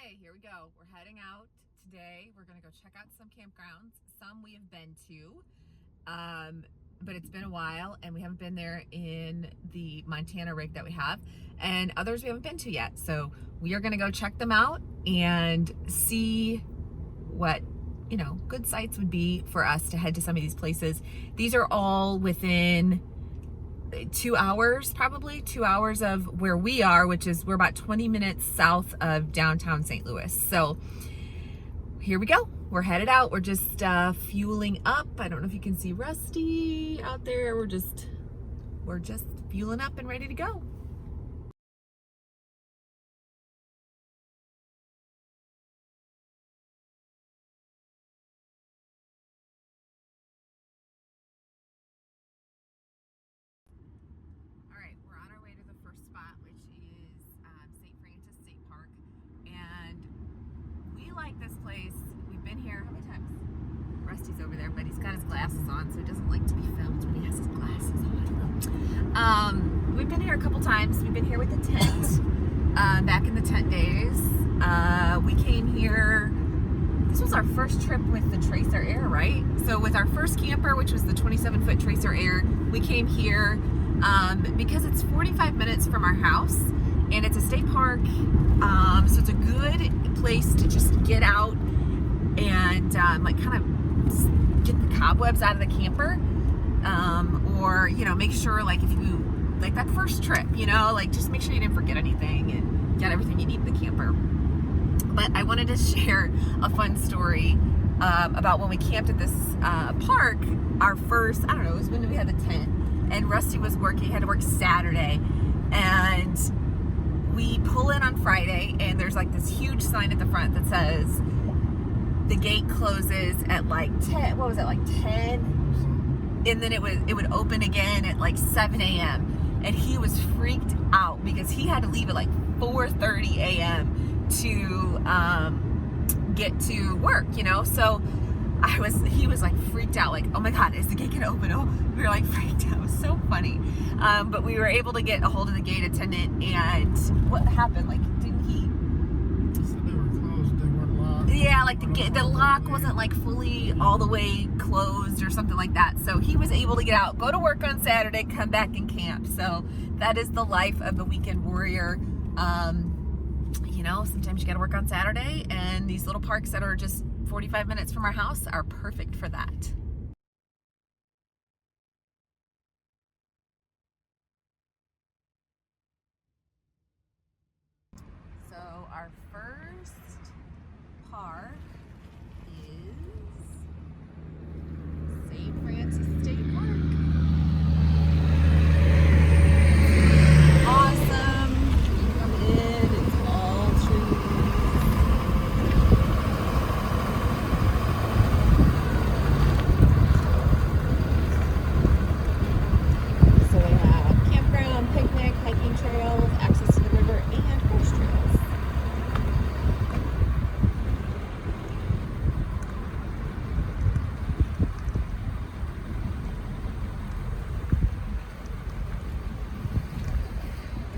Okay, here we go. We're heading out today. We're going to go check out some campgrounds. Some we have been to, but it's been a while and we haven't been there in the Montana rig that we have, and others we haven't been to yet. So we are going to go check them out and see what, you know, good sites would be for us to head to some of these places. These are all within 2 hours, probably 2 hours of where we are, which is we're about 20 minutes south of downtown St. Louis. So here we go. We're headed out. We're just fueling up. I don't know if you can see Rusty out there. We're just fueling up and ready to go. Francois State Park, and we like this place. We've been here how many times? Rusty's over there, but he's got his glasses on, so he doesn't like to be filmed when he has his glasses on. We've been here a couple times. We've been here with the tent, back in the tent days. We came here, this was our first trip with the Tracer Air, right? So with our first camper, which was the 27-foot Tracer Air, we came here because it's 45 minutes from our house. And it's a state park, so it's a good place to just get out and like kind of get the cobwebs out of the camper, or, you know, make sure, like, if you, like that first trip, you know, like just make sure you didn't forget anything and get everything you need in the camper. But I wanted to share a fun story about when we camped at this park. Our first, I don't know, it was when we had the tent, and Rusty was working, had to work Saturday, and we pull in on Friday, and there's like this huge sign at the front that says the gate closes at like 10, what was it, like 10? And then it would open again at like 7 a.m. And he was freaked out because he had to leave at like 4:30 a.m. to get to work, you know? So he was like freaked out, like, oh my God, is the gate gonna open? Oh, we were like freaked out. It was so funny. But we were able to get a hold of the gate attendant, and what happened? Like, didn't he? They said they were closed, they weren't locked. Yeah, like the lock wasn't like fully all the way closed or something like that. So he was able to get out, go to work on Saturday, come back and camp. So that is the life of the weekend warrior. You know, sometimes you gotta work on Saturday, and these little parks that are just 45 minutes from our house are perfect for that. So our first park is St. Francois State Park. Awesome. You come in, it's all trees. So they have campground, picnic, hiking trails, access to the river, and horse trails.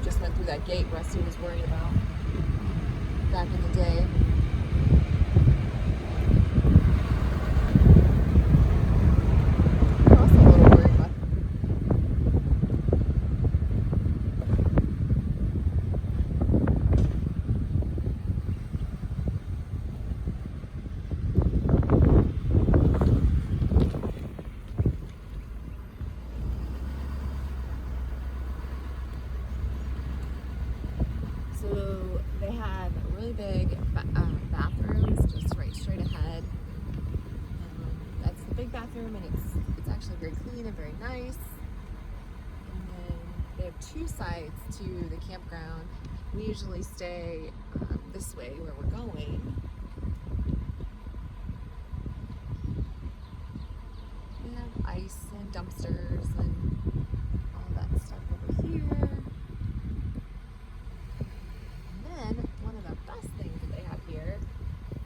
Just went through that gate Rusty was worried about back in the day. I'm also a little worried about. So they have really big bathrooms just right straight ahead. That's the big bathroom, and it's actually very clean and very nice. And then they have two sides to the campground. We usually stay this way where we're going. We have ice and dumpsters and all that stuff over here. One of the best things that they have here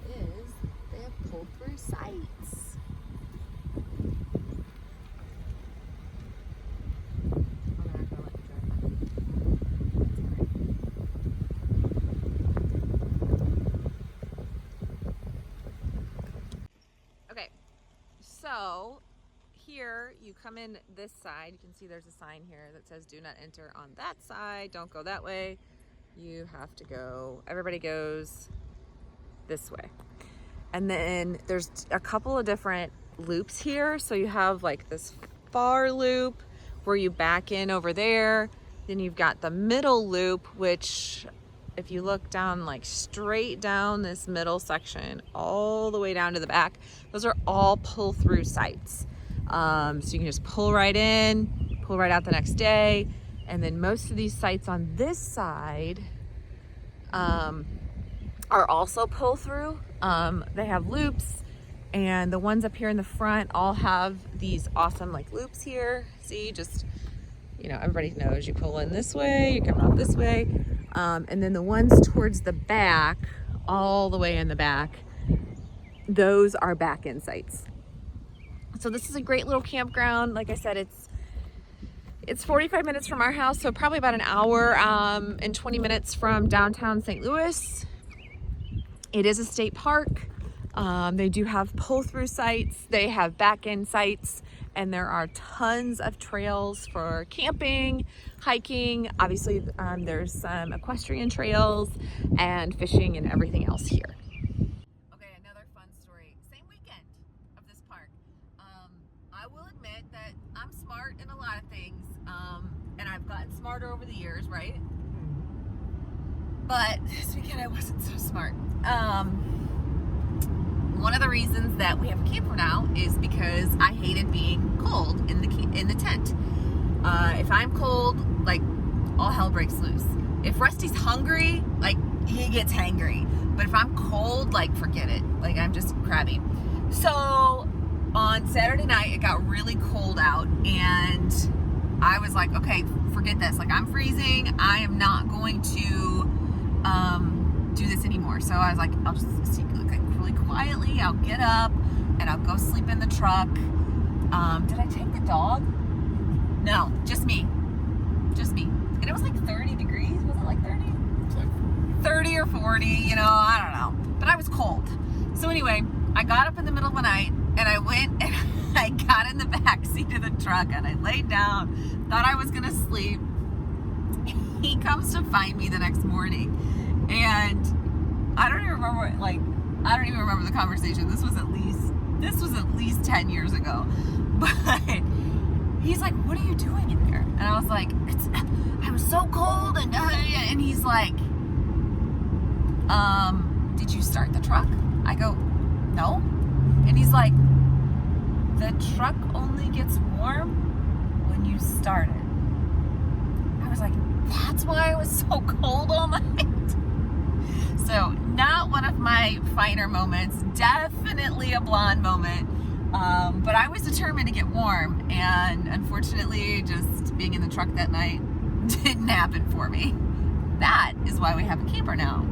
is they have pull-through sites. I'm not gonna let you drive by. come in this side, you can see there's a sign here that says do not enter on that side. Don't go that way. You have to go, everybody goes this way. And then there's a couple of different loops here. So you have like this far loop where you back in over there. Then you've got the middle loop, which if you look down, like straight down this middle section, all the way down to the back, those are all pull through sites. So you can just pull right in, pull right out the next day. And then most of these sites on this side are also pull through. They have loops, and the ones up here in the front all have these awesome like loops here. See, just, you know, everybody knows you pull in this way, you come out this way. And then the ones towards the back, all the way in the back, those are back in sites. So this is a great little campground. Like I said, it's 45 minutes from our house, so probably about an hour and 20 minutes from downtown St. Louis. It is a state park. They do have pull-through sites. They have back-end sites, and there are tons of trails for camping, hiking. Obviously, there's some equestrian trails and fishing and everything else here. Okay, another fun story. Same weekend of this park. I will admit that I'm smart in a lot of things, and I've gotten smarter over the years, right? But this weekend I wasn't so smart. One of the reasons that we have a camper now is because I hated being cold in the tent. If I'm cold, like, all hell breaks loose. If Rusty's hungry, like, he gets hangry. But if I'm cold, like, forget it. Like, I'm just crabby. So on Saturday night, it got really cold out, and I was like, okay, forget this. Like, I'm freezing. I am not going to do this anymore. So I was like, I'll just sleep like really quietly. I'll get up and I'll go sleep in the truck. Did I take the dog? No, just me. Just me. And it was like 30 degrees. Was it like 30? It's like 30 or 40, you know, I don't know. But I was cold. So anyway, I got up in the middle of the night and I went and I got in the back seat of the truck and I laid down, thought I was gonna sleep. He comes to find me the next morning, and I don't even remember the conversation. This was at least 10 years ago. But he's like, "What are you doing in there?" And I was like, "I was so cold." And he's like, "Did you start the truck?" I go, "No." And he's like, "The truck only gets warm when you start it." I was like, that's why I was so cold all night. So not one of my finer moments, definitely a blonde moment. But I was determined to get warm, and unfortunately just being in the truck that night didn't happen for me. That is why we have a camper now.